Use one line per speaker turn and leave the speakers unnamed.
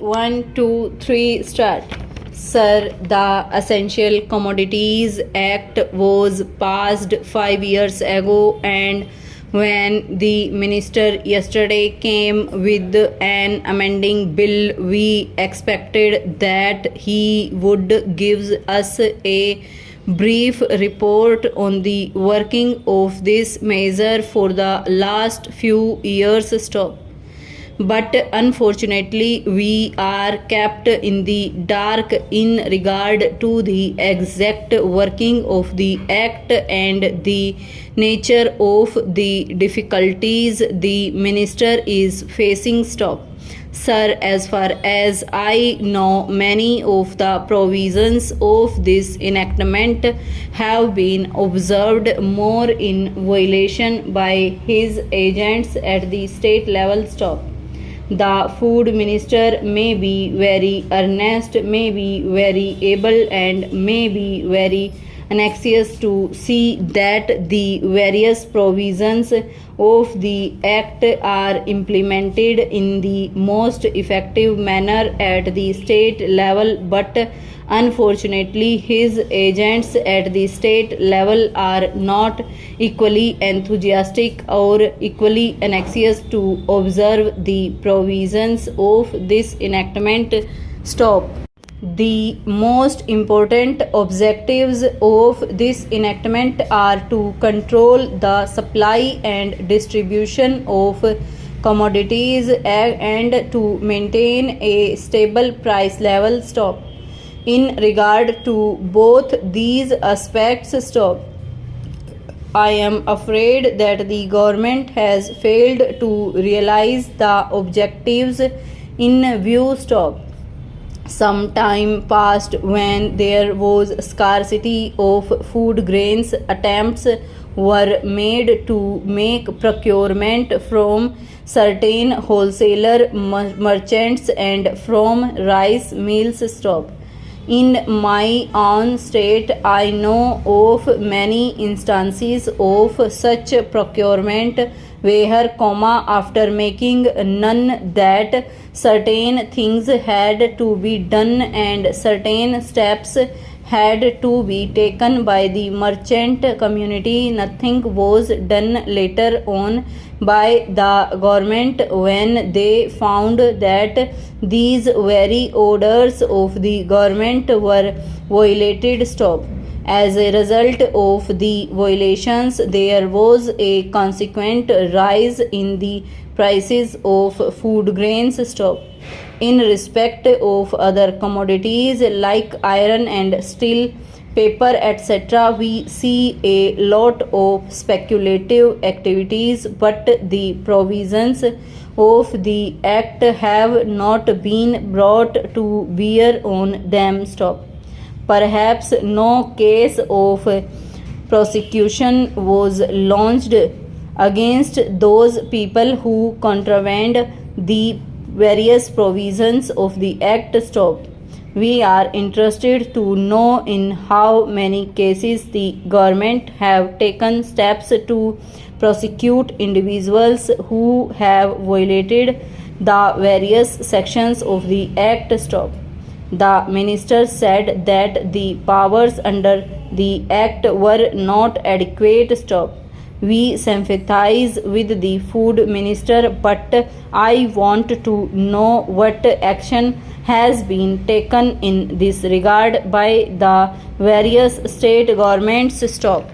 1, 2, 3, start. Sir, the Essential Commodities Act was passed 5 years ago, and when the minister yesterday came with an amending bill, we expected that he would give us a brief report on the working of this measure for the last few years. Stop. But unfortunately, we are kept in the dark in regard to the exact working of the act and the nature of the difficulties the minister is facing. Stop. Sir, as far as I know, many of the provisions of this enactment have been observed more in violation by his agents at the state level. Stop. The food minister may be very earnest, may be very able, and may be very anxious to see that the various provisions of the act are implemented in the most effective manner at the state level, but unfortunately his agents at the state level are not equally enthusiastic or equally anxious to observe the provisions of this enactment. Stop. The most important objectives of this enactment are to control the supply and distribution of commodities and to maintain a stable price level. Stop. In regard to both these aspects, stop. I am afraid that the government has failed to realize the objectives in view. Stop. Some time passed when there was scarcity of food grains. Attempts were made to make procurement from certain wholesaler merchants and from rice mills. Stop. In my own state, I know of many instances of such procurement where, after making known that certain things had to be done and certain steps had to be taken by the merchant community, nothing was done later on by the government when they found that these very orders of the government were violated. Stop. As a result of the violations, there was a consequent rise in the prices of food grains. Stop. In respect of other commodities like iron and steel, paper, etc., we see a lot of speculative activities, but the provisions of the act have not been brought to bear on them. Stop. Perhaps no case of prosecution was launched against those people who contravened the various provisions of the act. Stop. We are interested to know in how many cases the government have taken steps to prosecute individuals who have violated the various sections of the act. Stop. The minister said that the powers under the act were not adequate. Stop. We sympathize with the food minister, but I want to know what action has been taken in this regard by the various state governments. Stop.